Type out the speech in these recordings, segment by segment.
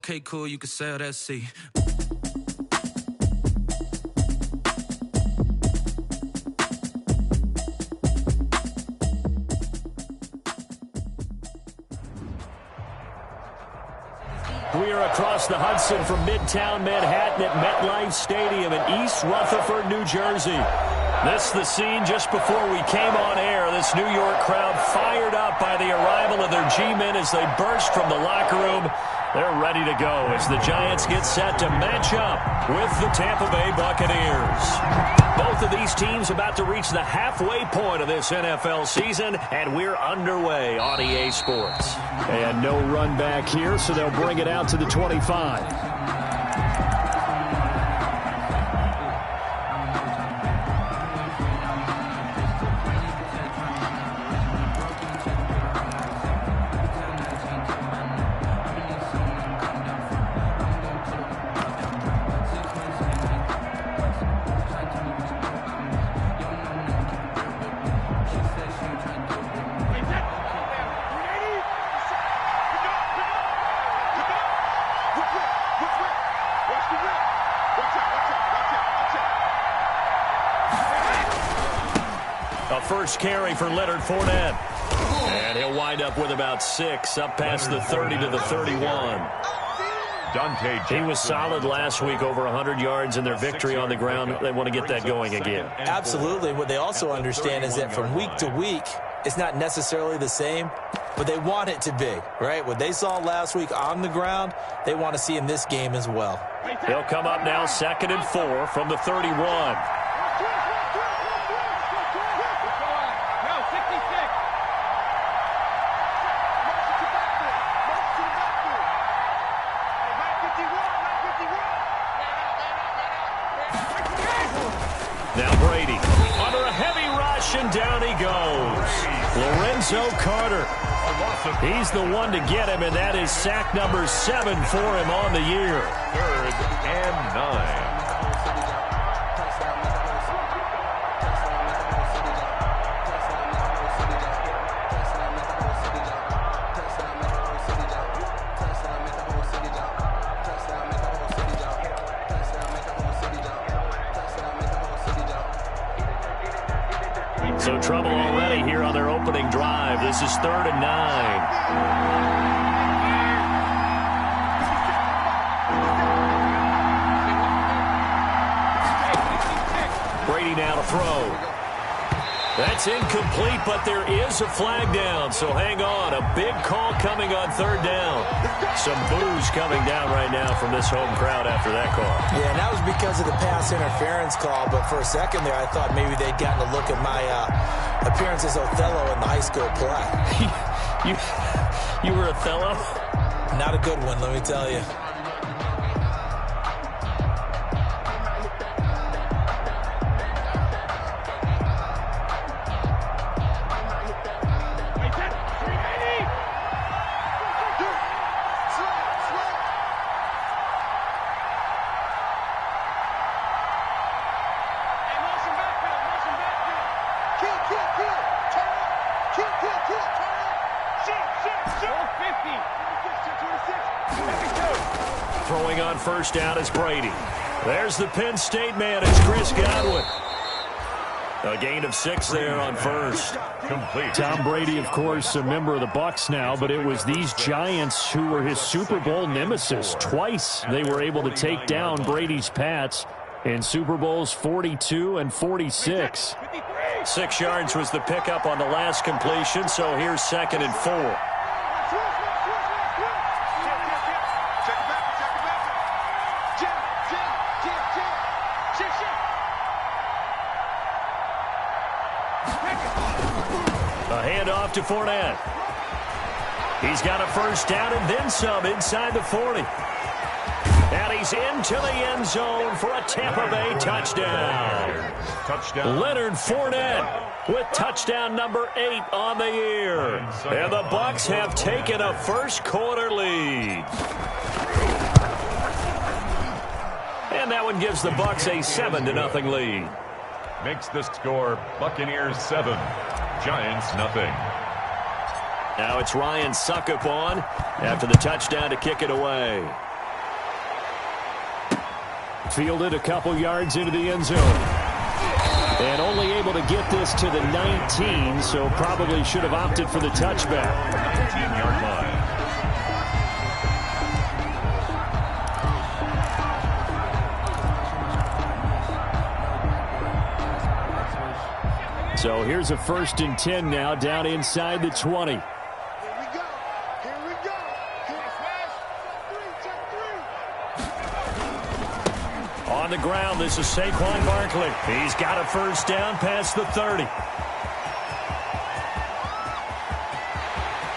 Okay, cool, you can sail that sea. We are across the Hudson from Midtown Manhattan at MetLife Stadium in East Rutherford, New Jersey. This is the scene just before we came on air. This New York crowd fired up by the arrival of their G-men as they burst from the locker room. They're ready to go as the Giants get set to match up with the Tampa Bay Buccaneers. Both of these teams about to reach the halfway point of this NFL season, and we're underway on EA Sports. And no run back here, so they'll bring it out to the 25. First carry for Leonard Fournette. And he'll wind up with about 6, up past the 30 to the 31. He was solid last week, over 100 yards in their victory on the ground. They want to get that going again. Absolutely. What they also understand is that from week to week, it's not necessarily the same, but they want it to be, right? What they saw last week on the ground, they want to see in this game as well. He'll come up now 2nd and 4 from the 31. Now Brady under a heavy rush, and down he goes. Lorenzo Carter. He's the one to get him, and that is sack number 7 for him on the year. 3rd and 9. So trouble already here on their opening drive. This is 3rd and 9. Brady now to throw. That's incomplete, but there is a flag down, so hang on. A big call coming on 3rd down. Some boos coming down right now from this home crowd after that call. Yeah, and that was because of the pass interference call, but for a second there I thought maybe they'd gotten a look at my appearance as Othello in the high school play. You were Othello? Not a good one, let me tell you. Throwing on 1st down is Brady. There's the Penn State man. It's Chris Godwin. A gain of 6 there on 1st. Complete. Tom Brady, of course, a member of the Bucs now, but it was these Giants who were his Super Bowl nemesis. Twice they were able to take down Brady's Pats in Super Bowls 42 and 46. 6 yards was the pickup on the last completion, so here's 2nd and 4. A handoff to Fournette. He's got a 1st down and then some inside the 40. And he's into the end zone for a Tampa Bay touchdown. Leonard Fournette with touchdown number 8 on the year. And the Bucs have taken a first-quarter lead. And that one gives the Bucs a 7-0 lead. Makes the score Buccaneers 7, Giants nothing. Now it's Ryan Suckup on after the touchdown to kick it away. Fielded a couple yards into the end zone. And only able to get this to the 19, so probably should have opted for the touchback. 19-yard line. So here's a 1st and 10 now, down inside the 20. On the ground, this is Saquon Barkley. He's got a 1st down past the 30.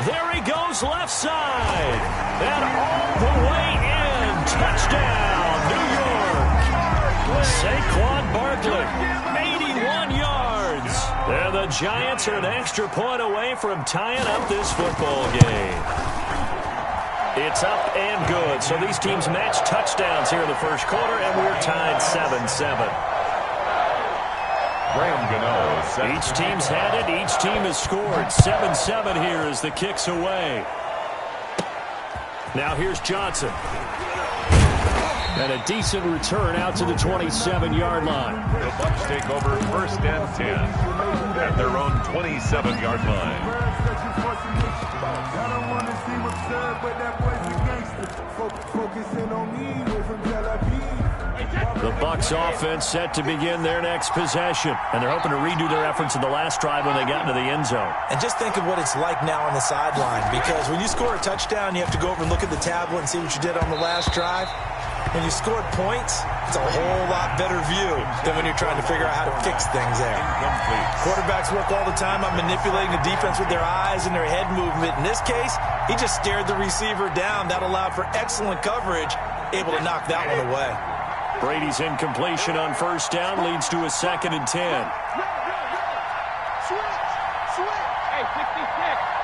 There he goes, left side. And all the way in. Touchdown, New York. Saquon Barkley, 81 yards. And the Giants are an extra point away from tying up this football game. It's up and good. So these teams match touchdowns here in the first quarter, and we're tied 7-7. Graham Gano. Each team's had it. Each team has scored. 7-7 here as the kick's away. Now here's Johnson. And a decent return out to the 27-yard line. The Bucs take over 1st and 10 at their own 27-yard line. The Bucs offense set to begin their next possession. And they're hoping to redo their efforts in the last drive when they got into the end zone. And just think of what it's like now on the sideline, because when you score a touchdown, you have to go over and look at the tablet and see what you did on the last drive. When you scored points, it's a whole lot better view than when you're trying to figure out how to fix things there. Quarterbacks work all the time on manipulating the defense with their eyes and their head movement. In this case, he just stared the receiver down. That allowed for excellent coverage, able to knock that one away. Brady's incompletion on 1st down leads to a 2nd and 10. Hey, 66.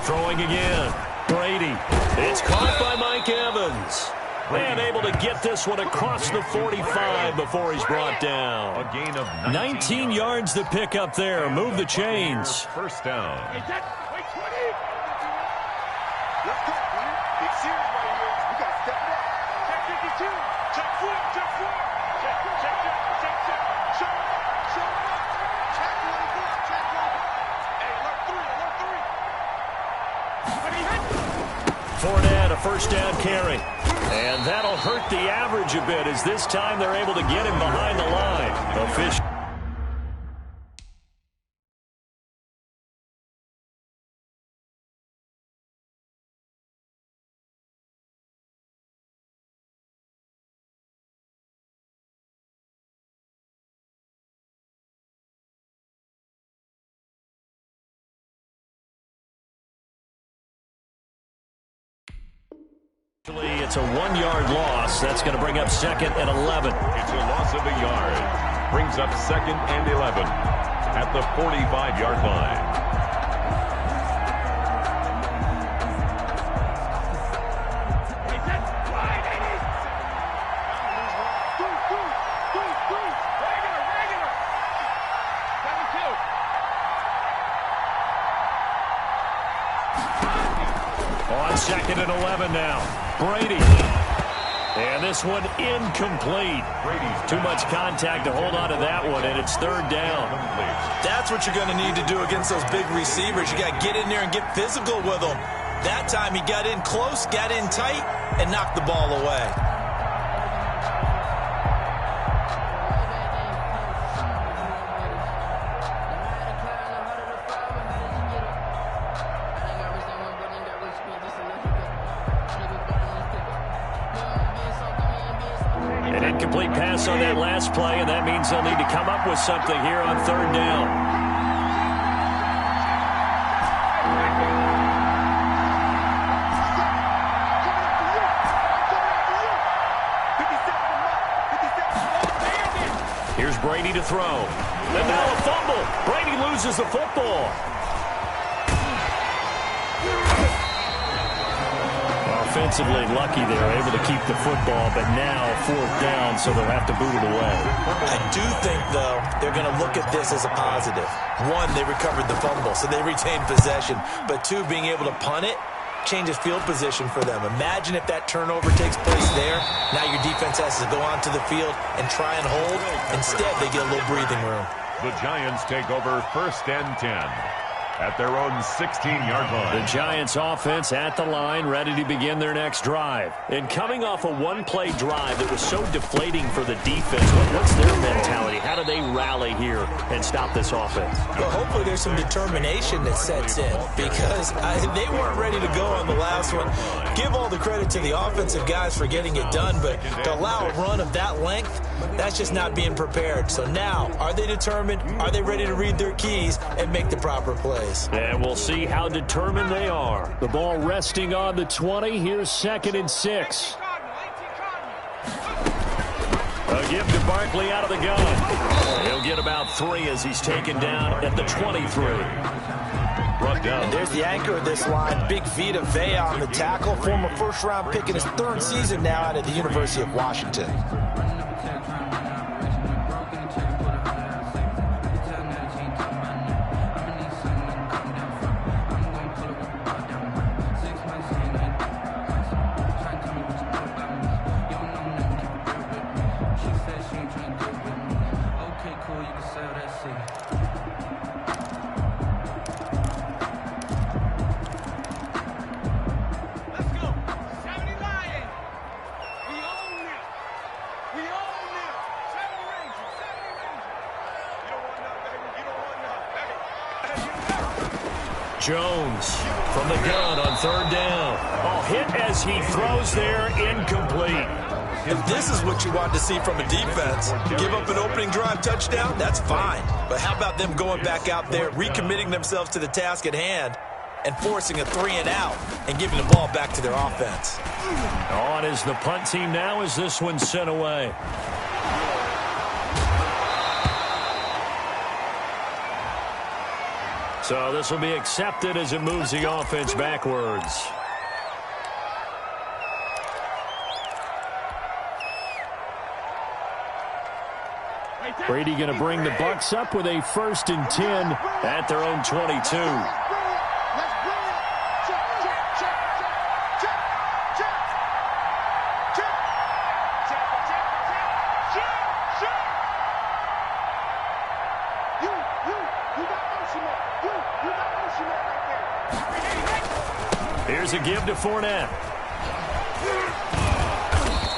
Throwing again. Brady. It's caught by Mike Evans. And able to get this one across the 45 before he's brought down. A gain of 19 yards to pick up there. Move the chains. 1st down. Wait, 20. Let's go, man. Big series right here. We got to step it up. Check 52. Check 4. Check 4. Check. Show up. Check 24. Check 24. Hey, alert 3. Fournette, a 1st down carry. And that'll hurt the average a bit as this time they're able to get him behind the line. Official. It's a 1-yard loss. That's going to bring up 2nd and 11. It's a loss of a yard. Brings up 2nd and 11 at the 45-yard line. On 2nd and 11 now. Brady. And this one incomplete. Too much contact to hold on to that one, and it's 3rd down. That's what you're going to need to do against those big receivers. You got to get in there and get physical with them. That time he got in close, got in tight, and knocked the ball away. An incomplete pass on that last play, and that means they'll need to come up with something here on 3rd down. Here's Brady to throw. And now a fumble. Brady loses the football. defensively lucky there, able to keep the football, but now 4th down, so they'll have to boot it away. I do think, though, they're going to look at this as a positive. One, they recovered the fumble, so they retained possession. But two, being able to punt it changes field position for them. Imagine if that turnover takes place there. Now your defense has to go onto the field and try and hold. Instead, they get a little breathing room. The Giants take over 1st and 10 at their own 16-yard line. The Giants offense at the line, ready to begin their next drive. And coming off a one-play drive that was so deflating for the defense, what's their mentality? How do they rally here and stop this offense? Well, hopefully there's some determination that sets in, because they weren't ready to go on the last one. Give all the credit to the offensive guys for getting it done, but to allow a run of that length, that's just not being prepared. So now, are they determined? Are they ready to read their keys and make the proper plays? And we'll see how determined they are. The ball resting on the 20. Here's 2nd and 6. A give to Barkley out of the gun. He'll get about 3 as he's taken down at the 23. Brought down. And there's the anchor of this line, Big Vita Vea on the tackle, former 1st-round pick in his 3rd season now out of the University of Washington. Jones from the gun on 3rd down. Oh, hit as he throws there, incomplete. If this is what you want to see from a defense, give up an opening drive touchdown, that's fine. But how about them going back out there, recommitting themselves to the task at hand, and forcing a 3-and-out and giving the ball back to their offense? On is the punt team now as this one's sent away. So this will be accepted as it moves the offense backwards. Brady going to bring the Bucs up with a 1st and 10 at their own 22. Here's a give to Fournette.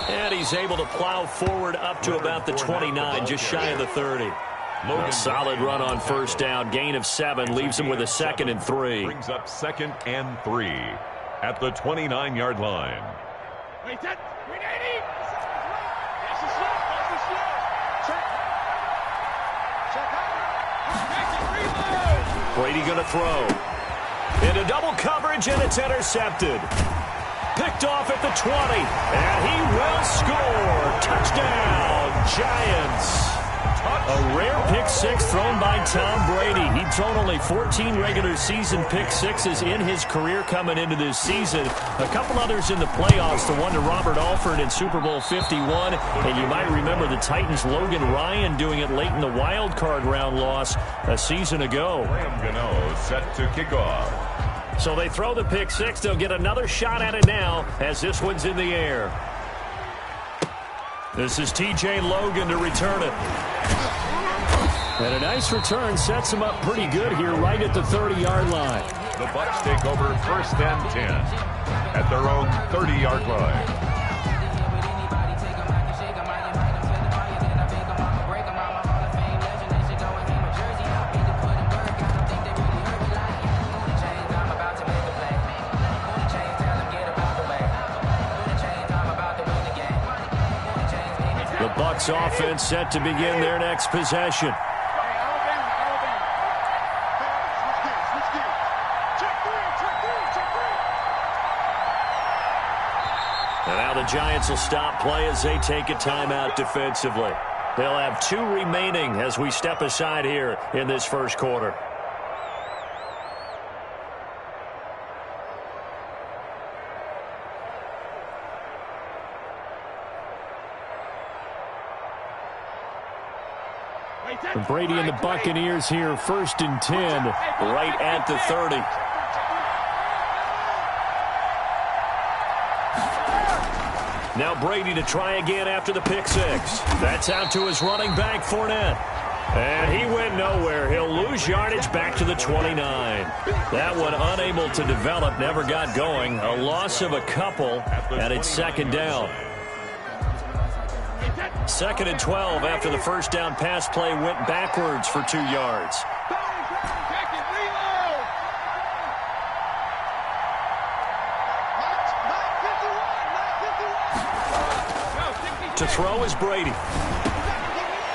And he's able to plow forward up to about the 29, just shy of the 30. A solid run on 1st down. Gain of 7 leaves him with a 2nd and 3. Brings up 2nd and 3 at the 29-yard line. Wait, that 380. Brady going to throw. Into double coverage, and it's intercepted. Picked off at the 20, and he will score. Touchdown, Giants. A rare pick 6 thrown by Tom Brady. He'd thrown only 14 regular season pick 6s in his career coming into this season. A couple others in the playoffs, the one to Robert Alford in Super Bowl 51. And you might remember the Titans' Logan Ryan doing it late in the wild card round loss a season ago. Graham Gano set to kick off. So they throw the pick 6. They'll get another shot at it now as this one's in the air. This is T.J. Logan to return it. And a nice return sets him up pretty good here right at the 30-yard line. The Bucs take over 1st and 10 at their own 30-yard line. Bucs offense set to begin their next possession. And now the Giants will stop play as they take a timeout defensively. They'll have 2 remaining as we step aside here in this 1st quarter. Brady and the Buccaneers here, 1st and 10, right at the 30. Now Brady to try again after the pick six. That's out to his running back, Fournette. And he went nowhere. He'll lose yardage back to the 29. That one unable to develop, never got going. A loss of a couple, and it's 2nd down. 2nd and 12 after the first down pass play went backwards for 2 yards. To throw is Brady.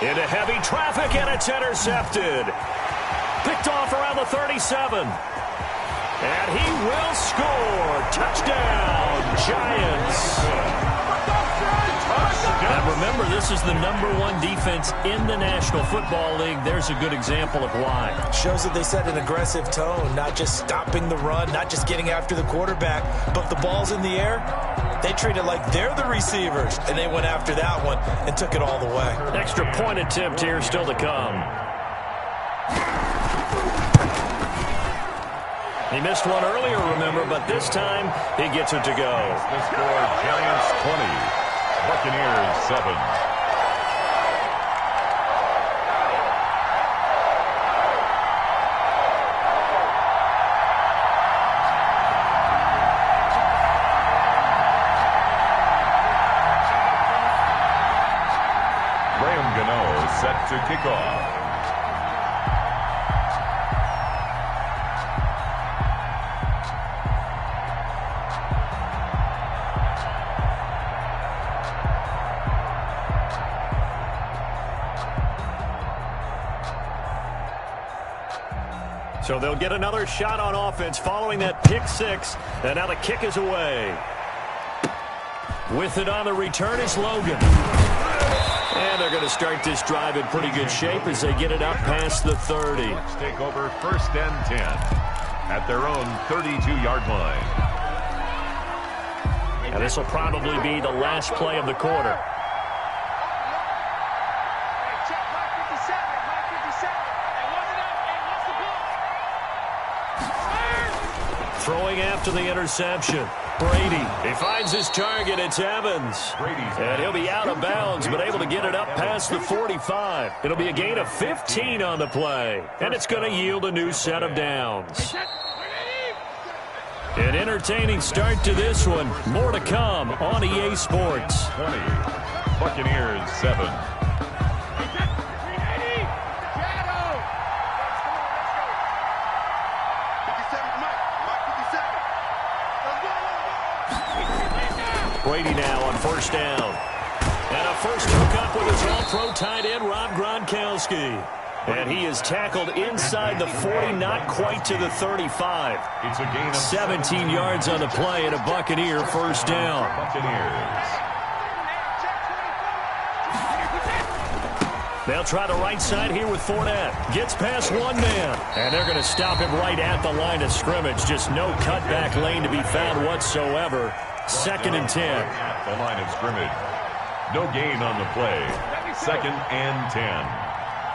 Into heavy traffic, and it's intercepted. Picked off around the 37. And he will score. Touchdown, Giants. And remember, this is the #1 defense in the National Football League. There's a good example of why. Shows that they set an aggressive tone, not just stopping the run, not just getting after the quarterback, but the ball's in the air. They treat it like they're the receivers, and they went after that one and took it all the way. Extra point attempt here still to come. He missed one earlier, remember, but this time he gets it to go. The score, Giants 20, Buccaneers 7. Set to kick off. So they'll get another shot on offense following that pick six, and now the kick is away. With it on the return is Logan. And they're going to start this drive in pretty good shape as they get it up past the 30. Let's take over 1st and 10 at their own 32-yard line. And this will probably be the last play of the quarter. Throwing after the interception. Brady, he finds his target. It's Evans. And he'll be out of bounds, but able to get it up past the 45. It'll be a gain of 15 on the play. And it's going to yield a new set of downs. An entertaining start to this one. More to come on EA Sports. 20, Buccaneers 7. Brady now on 1st down. And a first hookup with his all-pro tight end, Rob Gronkowski. And he is tackled inside the 40, not quite to the 35. It's a gain of 17 yards on the play and a Buccaneer 1st down. Buccaneers. They'll try the right side here with Fournette. Gets past one man. And they're going to stop him right at the line of scrimmage. Just no cutback lane to be found whatsoever. 2nd and 10. At the line of scrimmage. No gain on the play. 2nd and 10.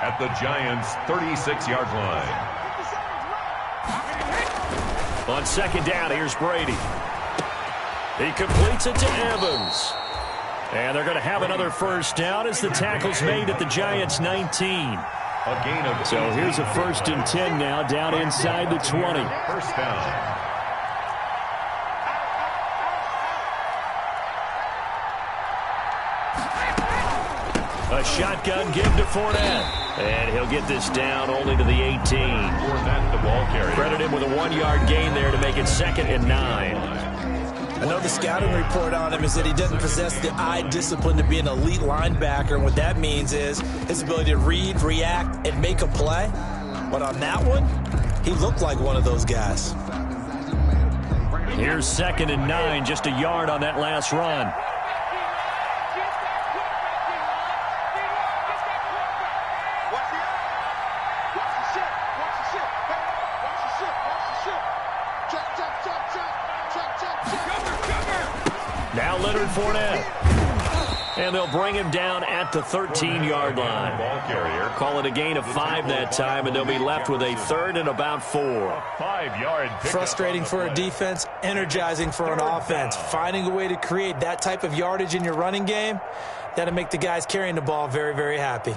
At the Giants' 36-yard line. On 2nd down, here's Brady. He completes it to Evans. And they're going to have another 1st down as the tackle's made at the Giants' 19. A gain of So here's a 1st and 10 now down inside the 20. 1st down. A shotgun give to Fournette. And he'll get this down only to the 18. Fournette, the ball carrier. Credit him with a 1-yard gain there to make it 2nd and 9. I know the scouting report on him is that he doesn't possess the eye discipline to be an elite linebacker. And what that means is his ability to read, react, and make a play. But on that one, he looked like one of those guys. Here's 2nd and 9, just a yard on that last run. Now Leonard Fournette. And they'll bring him down at the 13-yard line. Ball carrier. Call it a gain of 5 that time, and they'll be left with a third and about 4. 5-yard pickup. Frustrating for a defense, energizing for an offense. Finding a way to create that type of yardage in your running game, that'll make the guys carrying the ball very, very happy.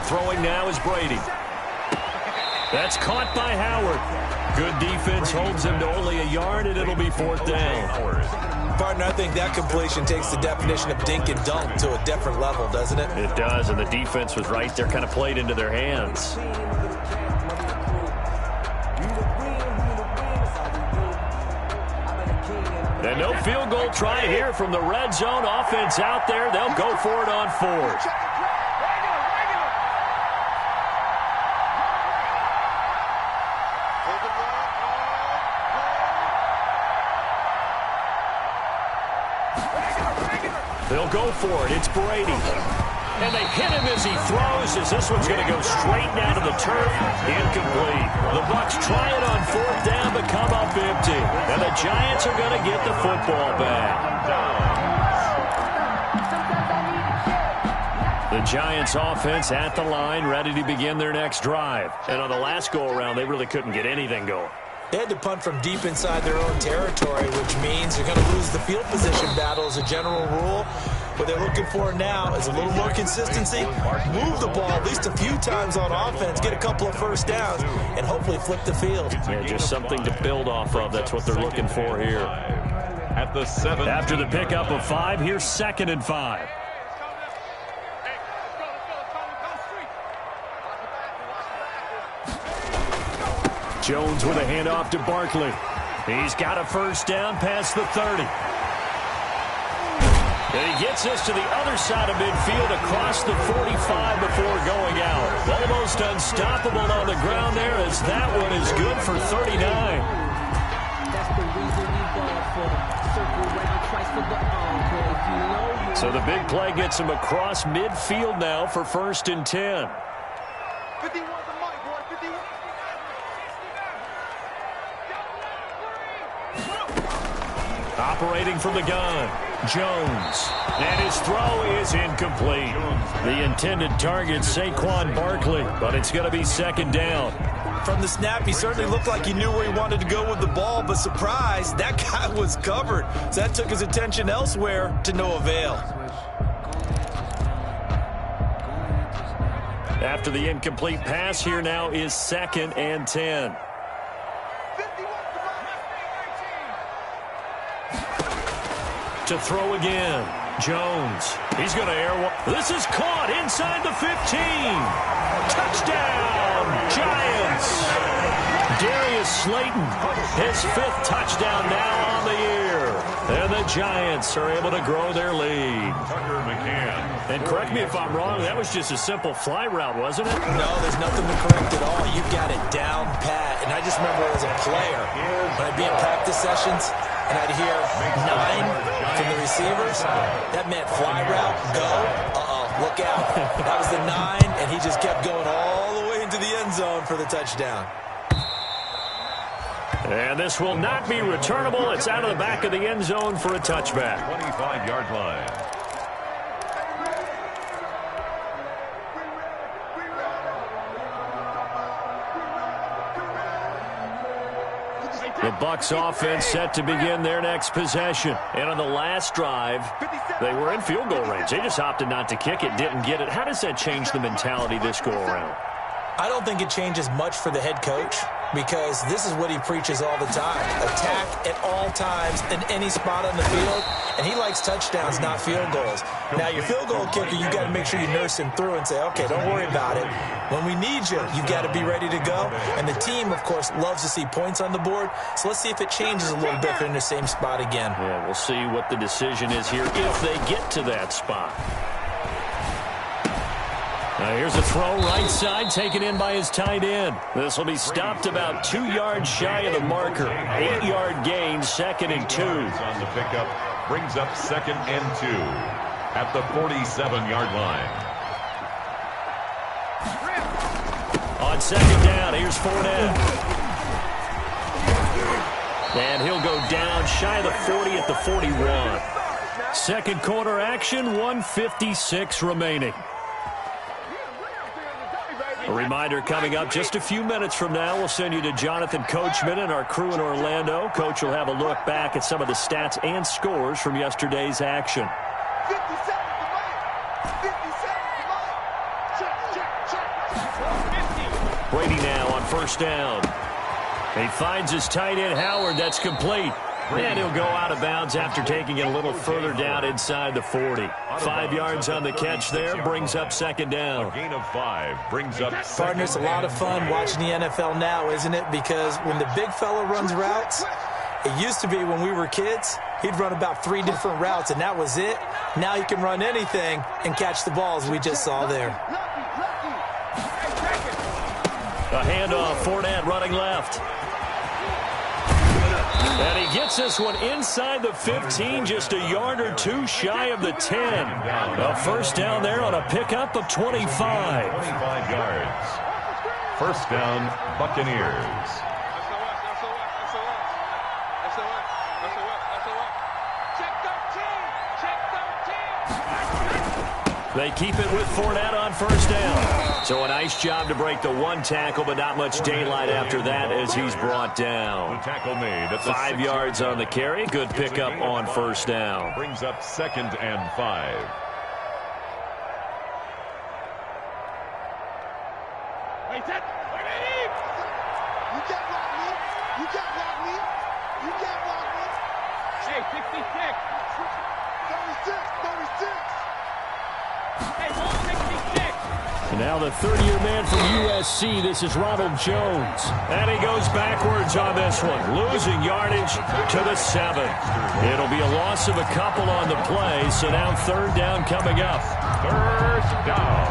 Throwing now is Brady. That's caught by Howard. Good defense holds him to only a yard, and it'll be 4th down. Partner, I think that completion takes the definition of dink and dunk to a different level, doesn't it? It does, and the defense was right there, kind of played into their hands. And no field goal try here from the red zone. Offense out there. They'll go for it on 4th. They'll go for it. It's Brady. And they hit him as he throws, as this one's going to go straight down to the turf. Incomplete. The Bucs try it on 4th down, but come up empty. And the Giants are going to get the football back. The Giants offense at the line, ready to begin their next drive. And on the last go-around, they really couldn't get anything going. They had to punt from deep inside their own territory, which means they're going to lose the field position battle as a general rule. What they're looking for now is a little more consistency, move the ball at least a few times on offense, get a couple of first downs, and hopefully flip the field. Yeah, just something to build off of. That's what they're looking for here. At the 7. After the pickup of 5, here's 2nd and 5. Jones with a handoff to Barkley. He's got a first down past the 30. And he gets this to the other side of midfield across the 45 before going out. Almost unstoppable on the ground there, as that one is good for 39. So the big play gets him across midfield now for 1st and 10. 51 the mic, boy. 51. Operating from the gun, Jones. And his throw is incomplete. The intended target, Saquon Barkley, but it's going to be 2nd down. From the snap, he certainly looked like he knew where he wanted to go with the ball, but surprise, that guy was covered. So that took his attention elsewhere to no avail. After the incomplete pass, here now is 2nd and 10. To throw again, Jones. He's going to air one. This is caught inside the 15. Touchdown, Giants. Darius Slayton, his 5th touchdown now on the year. And the Giants are able to grow their lead. Tucker McCann. And correct me if I'm wrong, that was just a simple fly route, wasn't it? No, there's nothing to correct at all. You got it down pat. And I just remember as a player, when I'd be in practice sessions, and I'd hear 9 from the receivers, that meant fly route, go, look out. That was the 9, and he just kept going all the way into the end zone for the touchdown. And this will not be returnable. It's out of the back of the end zone for a touchback. 25-yard line. The Bucs offense set to begin their next possession. And on the last drive, they were in field goal range. They just opted not to kick it, didn't get it. How does that change the mentality this go-around? I don't think it changes much for the head coach, because this is what he preaches all the time. Attack at all times in any spot on the field, and he likes touchdowns, not field goals. Now, your field goal kicker, you got to make sure you nurse him through and say, okay, don't worry about it. When we need you, you got to be ready to go. And the team, of course, loves to see points on the board, so let's see if it changes a little bit if they're in the same spot again. Yeah, we'll see what the decision is here if they get to that spot. Now here's a throw right side, taken in by his tight end. This will be stopped about 2 yards shy of the marker. 8-yard gain, 2nd and 2. On the pickup, brings up 2nd and 2. at the 47-yard line. On second down, here's Fournette. And he'll go down shy of the 40 at the 41. Second quarter action, 1:56 remaining. A reminder coming up just a few minutes from now, we'll send you to Jonathan Coachman and our crew in Orlando. Coach will have a look back at some of the stats and scores from yesterday's action. 50 seconds to Mike. 50 seconds to Mike. Check. Brady now on first down. He finds his tight end, Howard. That's complete. And he'll go out of bounds after taking it a little further down inside the 40. 5 yards on the catch there, brings up second down. A gain of 5 brings up Partner, it's a lot of fun watching the NFL now, isn't it? Because when the big fella runs routes, it used to be when we were kids, he'd run about 3 different routes, and that was it. Now he can run anything and catch the balls we just saw there. A handoff, Fournette running left. And he gets this one inside the 15, just a yard or two shy of the 10. A first down there on a pickup of 25. 25 yards. First down, Buccaneers. They keep it with Fournette on first down. So a nice job to break the one tackle, but not much daylight after that as he's brought down. The tackle made at the 5 yards on the carry. Good pickup on first down. Brings up second and 5. You can't block me. You can't block me. You can't block me. Hey, 66. 36. 36. And now the 30-year man from USC, this is Ronald Jones. And he goes backwards on this one, losing yardage to the 7. It'll be a loss of a couple on the play, so now third down coming up. First down.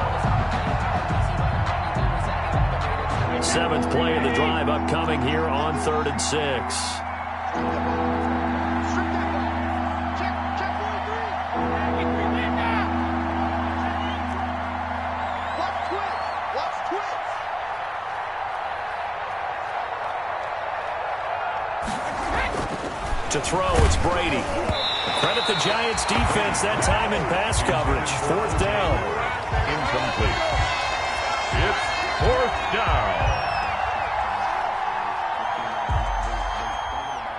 7th play of the drive upcoming here on 3rd and 6. To throw, it's Brady. Credit the Giants defense that time in pass coverage. 4th down. Incomplete. It's 4th down.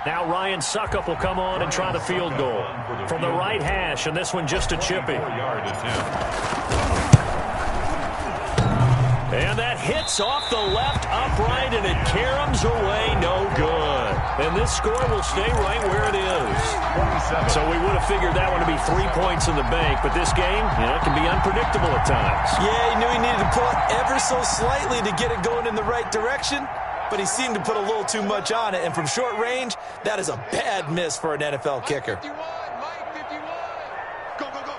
Now Ryan Suckup will come on and try the field goal. From the right hash, and this one just a chippy. 4-yard attempt. And that hits off the left upright, and it caroms away, no good. And this score will stay right where it is. 27. So we would have figured that one to be 3 points in the bank, but this game, it can be unpredictable at times. Yeah, he knew he needed to pull it ever so slightly to get it going in the right direction, but he seemed to put a little too much on it. And from short range, that is a bad miss for an NFL kicker. 51, Mike 51. Go, go, go.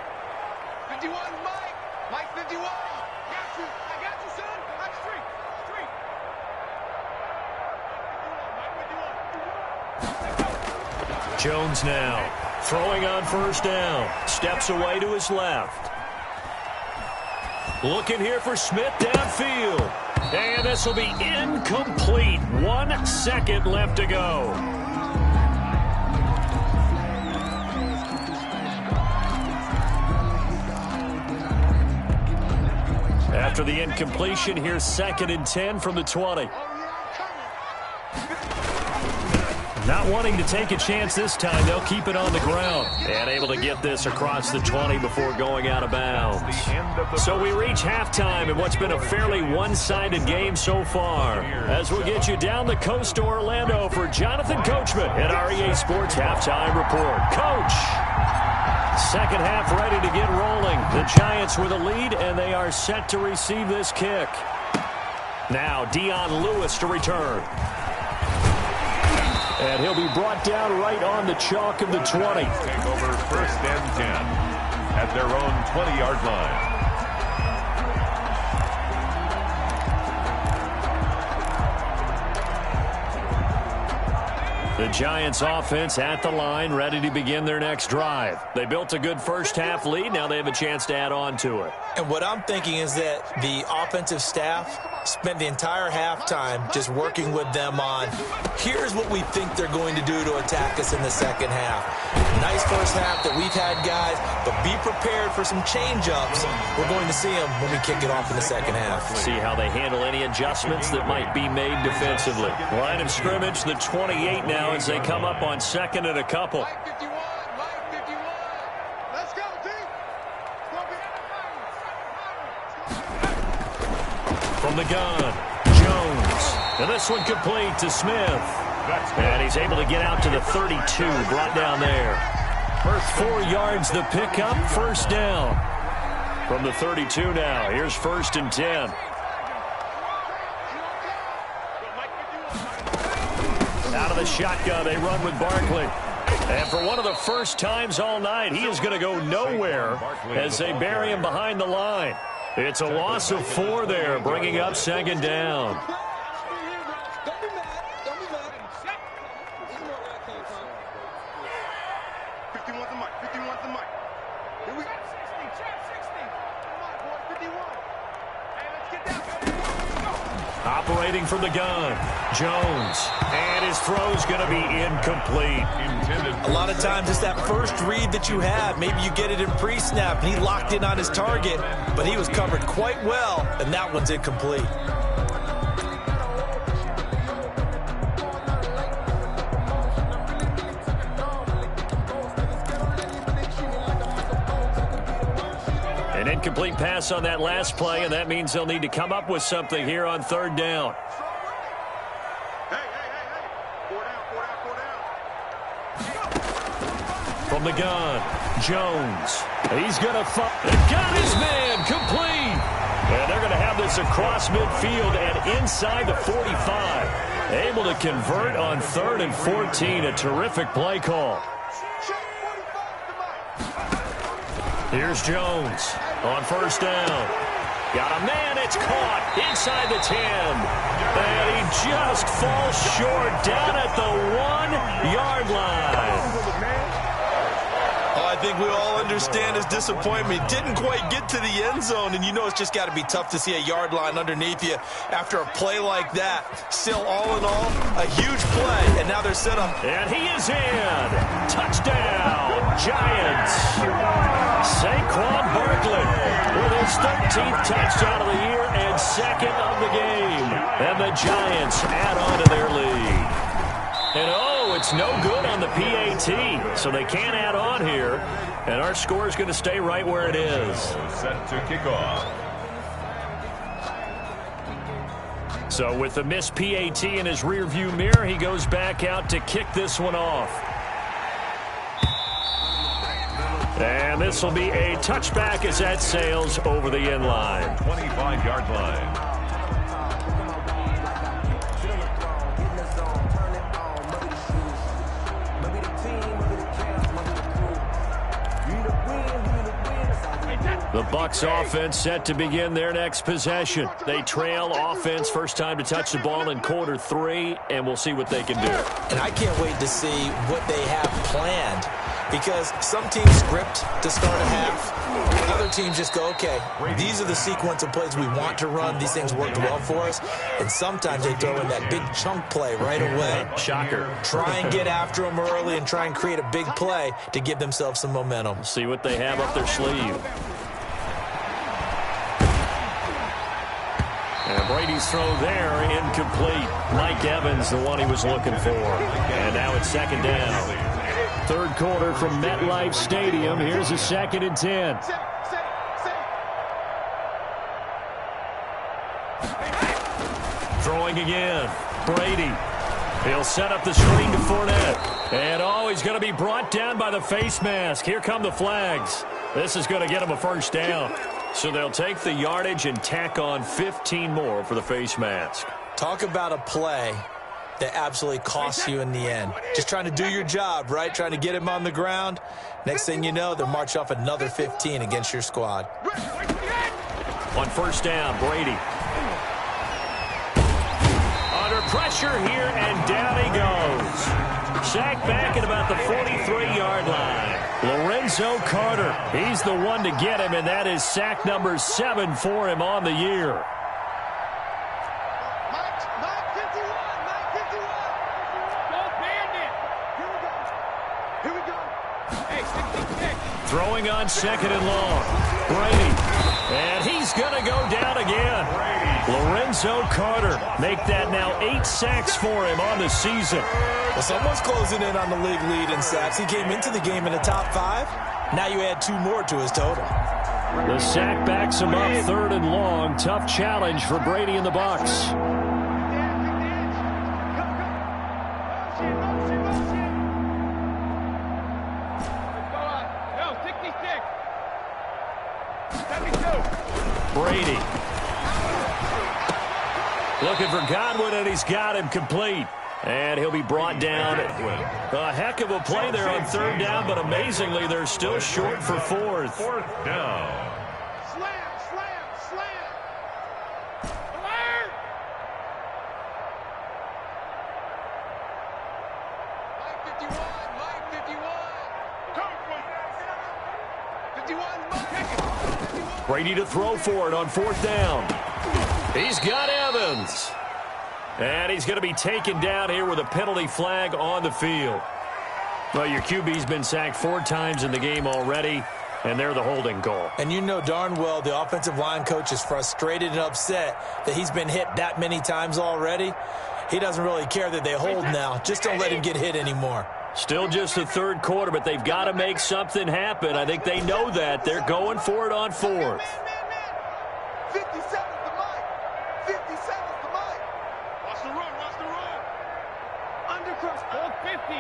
51, Mike. Mike 51. I got you, son. I'm straight. Jones now throwing on first down. Steps away to his left. Looking here for Smith downfield. And this will be incomplete. 1 second left to go. After the incompletion, here's 2nd and 10 from the 20. Not wanting to take a chance this time, they'll keep it on the ground. And able to get this across the 20 before going out of bounds. So we reach halftime in what's been a fairly one-sided game so far. As we'll get you down the coast to Orlando for Jonathan Coachman at our EA Sports Halftime Report. Coach! Second half ready to get rolling. The Giants with a lead, and they are set to receive this kick. Now Dion Lewis to return. And he'll be brought down right on the chalk of the 20. Take over 1st and 10 at their own 20-yard line. The Giants offense at the line, ready to begin their next drive. They built a good first-half lead. Now they have a chance to add on to it. And what I'm thinking is that the offensive staff spent the entire halftime just working with them on, here's what we think they're going to do to attack us in the second half. Nice first half that we've had, guys, but be prepared for some change-ups. We're going to see them when we kick it off in the second half. See how they handle any adjustments that might be made defensively. Line of scrimmage, the 28 now as they come up on second and a couple. Line 51. Let's go, D. From the gun, Jones. And this one complete to Smith. And he's able to get out to the 32, brought down there. First 4 yards the pickup, first down. From the 32 now, here's 1st and 10. Out of the shotgun, they run with Barkley. And for one of the first times all night, he is going to go nowhere as they bury him behind the line. It's a loss of 4 there, bringing up second down. Operating from the gun, Jones, and his throw's going to be incomplete. A lot of times it's that first read that you have. Maybe you get it in pre-snap, and he locked in on his target, but he was covered quite well, and that one's incomplete. An incomplete pass on that last play, and that means they'll need to come up with something here on third down. From the gun, Jones. He's going to fight. Got his man complete. And they're going to have this across midfield and inside the 45. Able to convert on 3rd and 14. A terrific play call. Here's Jones on first down. Got a man, it's caught inside the 10. And he just falls short down at the 1-yard line. Oh, I think we all understand his disappointment. Didn't quite get to the end zone, and you know it's just got to be tough to see a yard line underneath you after a play like that. Still, all in all, a huge play, and now they're set up. And he is in. Touchdown, Giants. Saquon Barkley with his 13th touchdown of the year and 2nd of the game. And the Giants add on to their lead. And oh, it's no good on the PAT, so they can't add on here. And our score is going to stay right where it is. Set to kick off. So with the missed PAT in his rearview mirror, he goes back out to kick this one off. And this will be a touchback as that sails over the end line. 25-yard line. The Bucs offense set to begin their next possession. They trail offense, first time to touch the ball in quarter 3, and we'll see what they can do. And I can't wait to see what they have planned, because some teams script to start a half. Other teams just go, okay, these are the sequence of plays we want to run. These things worked well for us. And sometimes they throw in that big chunk play right away. Shocker. Try and get after them early and try and create a big play to give themselves some momentum. See what they have up their sleeve. And Brady's throw there, incomplete. Mike Evans, the one he was looking for. And now it's second down. Third quarter from MetLife Stadium. Here's a 2nd and 10. Throwing again. Brady. He'll set up the screen to Fournette. And oh, he's going to be brought down by the face mask. Here come the flags. This is going to get him a first down. So they'll take the yardage and tack on 15 more for the face mask. Talk about a play that absolutely costs you in the end. Just trying to do your job, right? Trying to get him on the ground. Next thing you know, they'll march off another 15 against your squad. On first down, Brady. Under pressure here, and down he goes. Sacked back at about the 43-yard line. Lorenzo Carter, he's the one to get him, and that is sack number 7 for him on the year. Throwing on 2nd and long. Brady. And he's going to go down again. Lorenzo Carter. Make that now 8 sacks for him on the season. Well, someone's closing in on the league lead in sacks. He came into the game in the top 5. Now you add 2 more to his total. The sack backs him up 3rd and long. Tough challenge for Brady in the box. Brady. Looking for Godwin, and he's got him complete. And he'll be brought down. A heck of a play there on 3rd down, but amazingly, they're still short for 4th. 4th down. Slam, slam, slam. Alert! Mike 51, Mike 51. 51, Brady to throw for it on 4th down. He's got Evans. And he's going to be taken down here with a penalty flag on the field. Well, your QB's been sacked 4 times in the game already, and they're the holding call. And you know darn well the offensive line coach is frustrated and upset that he's been hit that many times already. He doesn't really care that they hold now. Just don't let him get hit anymore. Still just the 3rd quarter, but they've got to make something happen. I think they know that. They're going for it on 4th. 57's the Mike. 57's the Mike. Watch the run, watch the run. Undercrush, hold 50.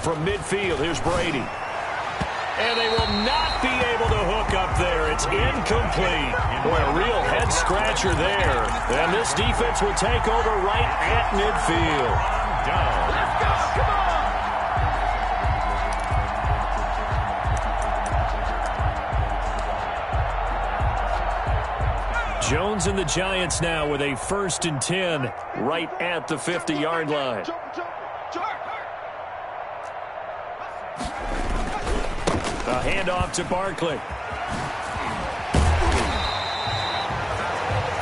From midfield, here's Brady. And they will not be able to hook up there. It's incomplete. Boy, a real head-scratcher there. And this defense will take over right at midfield. Down. Let's go, come on. Jones and the Giants now with a 1st and 10 right at the 50-yard line. A handoff to Barkley.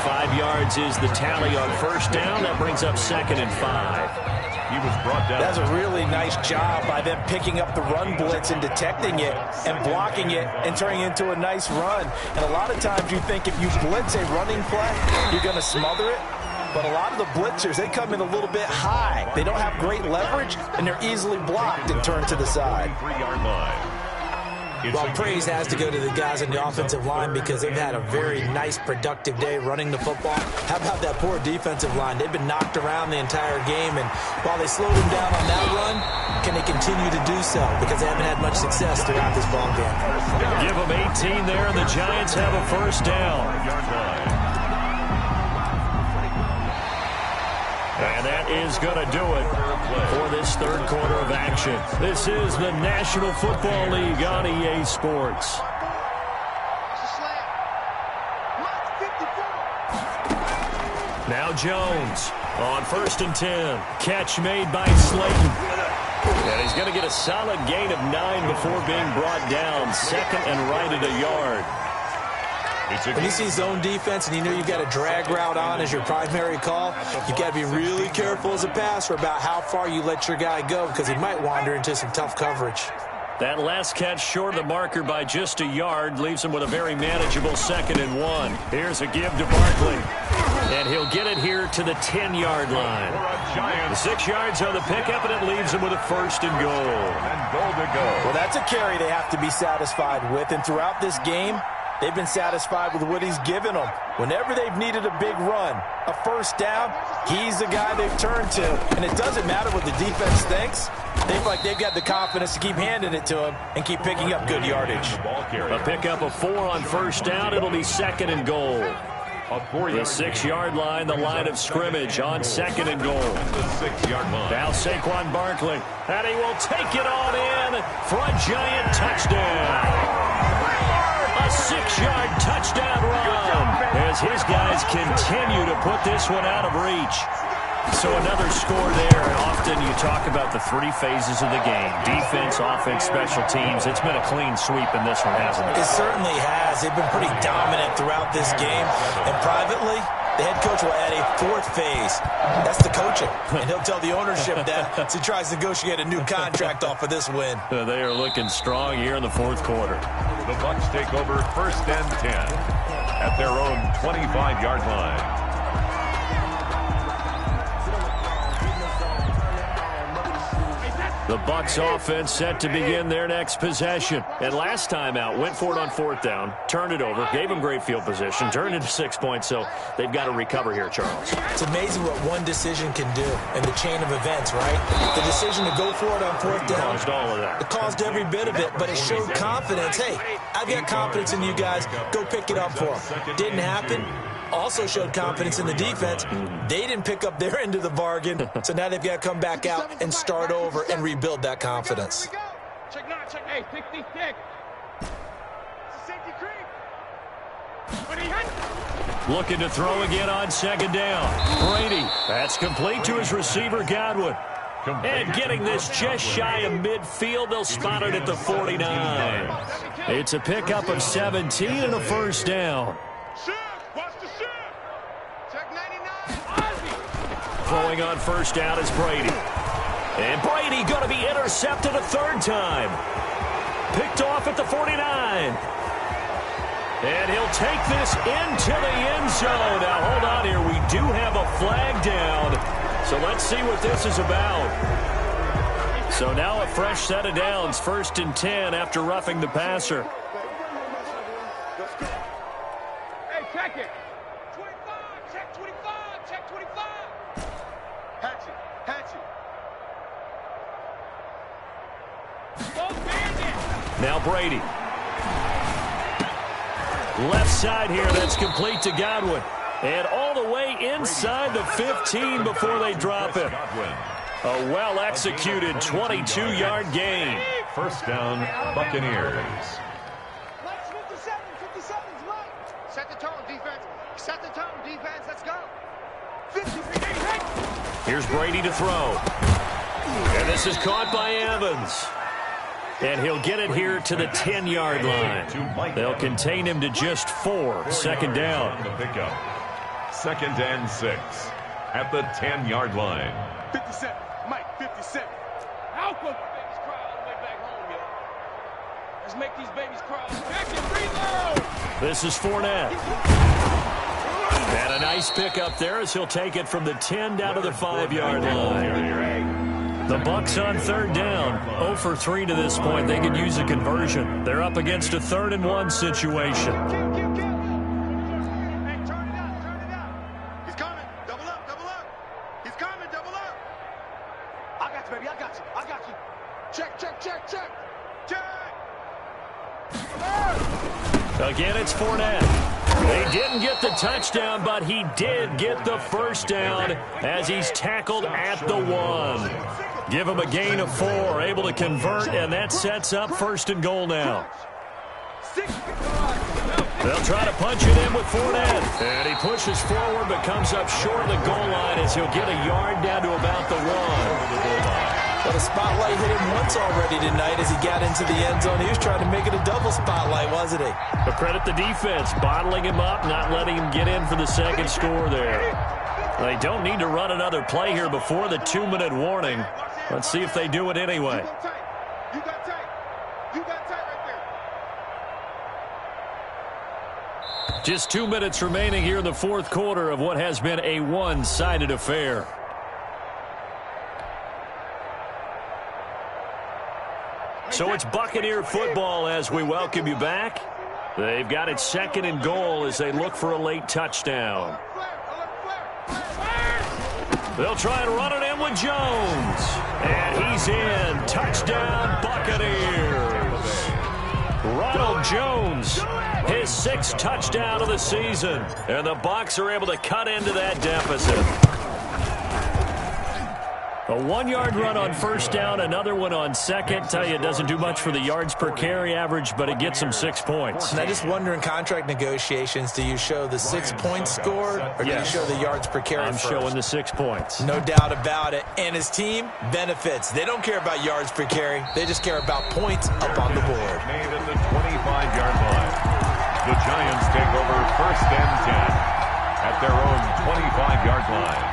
5 yards is the tally on 1st down. That brings up 2nd and 5. He was brought down. That's a really nice job by them picking up the run blitz and detecting it and blocking it and turning it into a nice run. And a lot of times you think if you blitz a running play, you're going to smother it. But a lot of the blitzers, they come in a little bit high. They don't have great leverage, and they're easily blocked and turned to the side. 3-yard line. Well, praise has to go to the guys in the offensive line because they've had a very nice, productive day running the football. How about that poor defensive line? They've been knocked around the entire game, and while they slowed them down on that run, can they continue to do so? Because they haven't had much success throughout this ball game. Give them 18 there, and the Giants have a 1st down. And that is going to do it for this 3rd quarter of action. This is the National Football League on EA Sports. Now Jones on 1st and 10. Catch made by Slayton. And he's going to get a solid gain of 9 before being brought down. 2nd and right at a yard. When you see zone defense and you know you've got a drag route on as your primary call, you've got to be really careful as a passer about how far you let your guy go because he might wander into some tough coverage. That last catch short of the marker by just a yard leaves him with a very manageable 2nd and 1. Here's a give to Barkley. And he'll get it here to the 10-yard line. The 6 yards on the pickup, and it leaves him with a 1st and goal. And goal to go. Well, that's a carry they have to be satisfied with, and throughout this game, they've been satisfied with what he's given them. Whenever they've needed a big run, a 1st down, he's the guy they've turned to. And it doesn't matter what the defense thinks. They feel like they've got the confidence to keep handing it to him and keep picking up good yardage. A pickup of 4 on 1st down. It'll be 2nd and goal. The 6-yard line, the line of scrimmage on 2nd and goal. The 6-yard line. Now Saquon Barkley, and he will take it on in for a Giant touchdown. A 6-yard touchdown run as his guys guys continue to put this one out of reach. So another score there. And often you talk about the three phases of the game: defense, offense, special teams. It's been a clean sweep in this one, hasn't it? It certainly has. They've been pretty dominant throughout this game. And privately, the head coach will add a fourth phase. That's the coaching. And he'll tell the ownership that as he tries to negotiate a new contract off of this win. They are looking strong here in the fourth quarter. The Bucs take over 1st and 10 at their own 25-yard line. The Bucs offense set to begin their next possession. And last time out, went for it on 4th down, turned it over, gave them great field position, turned into 6 points, so they've got to recover here, Charles. It's amazing what one decision can do in the chain of events, right? The decision to go for it on 4th down. Caused all of that. It caused every bit of it, but it showed confidence. Hey, I've got confidence in you guys. Go pick it up for them. Didn't happen. Also showed confidence in the defense. They didn't pick up their end of the bargain, so now they've got to come back out and start over and rebuild that confidence. Check 9, check 8, 66. Safety creep. When he hits. Looking to throw again on 2nd down. Brady, that's complete to his receiver, Godwin. And getting this just shy of midfield, they'll spot it at the 49. It's a pickup of 17 and a 1st down. Throwing on 1st down is Brady. And Brady going to be intercepted a 3rd time. Picked off at the 49. And he'll take this into the end zone. Now, hold on here. We do have a flag down. So let's see what this is about. So now a fresh set of downs. 1st and 10 after roughing the passer. Hey, check it. 25, check 25, check 25. Hatchet. Now Brady. Left side here, that's complete to Godwin. And all the way inside the 15 before they drop it. A well-executed 22-yard gain. 1st down, Buccaneers. Mike's 57, 57's Mike. Set the tone, defense. Set the tone, defense. Let's go. 53, Here's Brady to throw. And this is caught by Evans. And he'll get it here to the 10-yard line. They'll contain him to just 4. 2nd down. The pickup. 2nd and 6 at the 10-yard line. 57, Mike, 57. Out goes the babies cry all the way back home, yo. Let's make these babies cry. Back and reload. This is Fournette. And a nice pickup there as he'll take it from the 10 down to the 5-yard line. The Bucs on 3rd down. 0 for 3 to this point. They could use a conversion. They're up against a 3rd and 1 situation. Hey, turn it up. He's coming. Double up. He's coming, double up. I got you, baby. I got you. Check. Again, it's Fournette. They didn't get the touchdown, but he did get the 1st down as he's tackled at the 1. Give him a gain of 4, able to convert, and that sets up 1st and goal now. They'll try to punch it in with Fournette. And he pushes forward but comes up short of the goal line as he'll get a yard down to about the 1. But a spotlight hit him once already tonight as he got into the end zone. He was trying to make it a double spotlight, wasn't he? But credit the defense, bottling him up, not letting him get in for the 2nd score there. They don't need to run another play here before the 2-minute warning. Let's see if they do it anyway. You got tight right there. Just 2 minutes remaining here in the 4th quarter of what has been a one-sided affair. So it's Buccaneer football as we welcome you back. They've got it 2nd and goal as they look for a late touchdown. They'll try and run it in with Jones. And he's in. Touchdown, Buccaneers. Ronald Jones, his 6th touchdown of the season. And the Bucs are able to cut into that deficit. A 1-yard run on first down, another one on second. Tell you, it doesn't do much for the yards per carry average, but it gets them 6 points. And I just wonder in contract negotiations, do you show the 6 points scored or do you show the yards per carry I'm showing the 6 points. No doubt about it. And his team benefits. They don't care about yards per carry. They just care about points up on the board. Made at the 25-yard line. The Giants take over first and 10 at their own 25-yard line.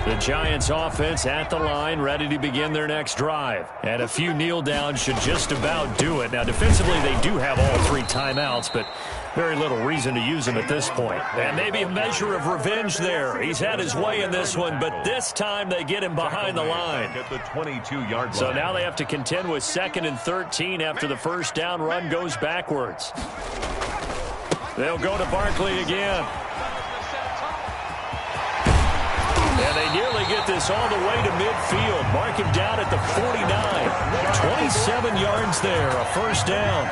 The Giants offense at the line, ready to begin their next drive. And a few kneel downs should just about do it. Now, defensively, they do have all 3 timeouts, but very little reason to use them at this point. And maybe a measure of revenge there. He's had his way in this one, but this time they get him behind the line. At the 22-yard line. So now they have to contend with 2nd and 13 after the first down run goes backwards. They'll go to Barkley again. And they nearly get this all the way to midfield. Mark him down at the 49. 27 yards there, a first down.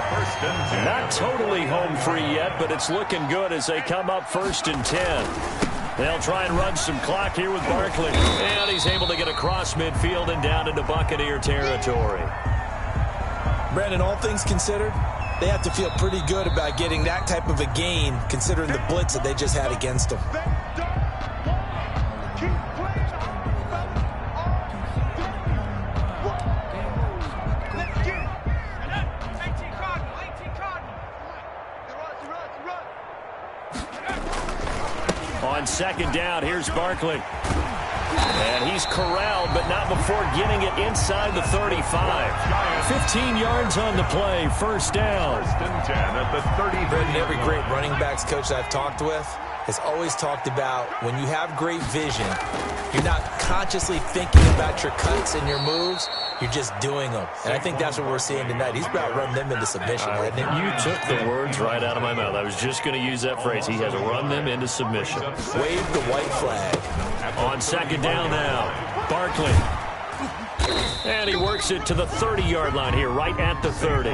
Not totally home free yet, but it's looking good as they come up 1st and 10. They'll try and run some clock here with Barkley. And he's able to get across midfield and down into Buccaneer territory. Brandon, all things considered, they have to feel pretty good about getting that type of a gain considering the blitz that they just had against them. On 2nd down, here's Barkley. And he's corralled, but not before getting it inside the 35. 15 yards on the play, first down. 1st and 10 at the 30. Brendan, every great running backs coach I've talked with has always talked about when you have great vision, you're not consciously thinking about your cuts and your moves, you're just doing them. And I think that's what we're seeing tonight. He's about running them into submission, hasn't he? You took the words right out of my mouth. I was just going to use that phrase. He has run them into submission. Wave the white flag. On 2nd down now, Barkley. And he works it to the 30-yard line here, right at the 30.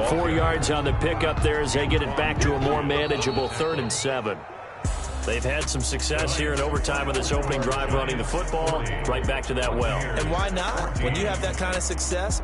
4 yards on the pickup there as they get it back to a more manageable 3rd and 7. They've had some success here in overtime of this opening drive running the football. Right back to that well. And why not? When you have that kind of success,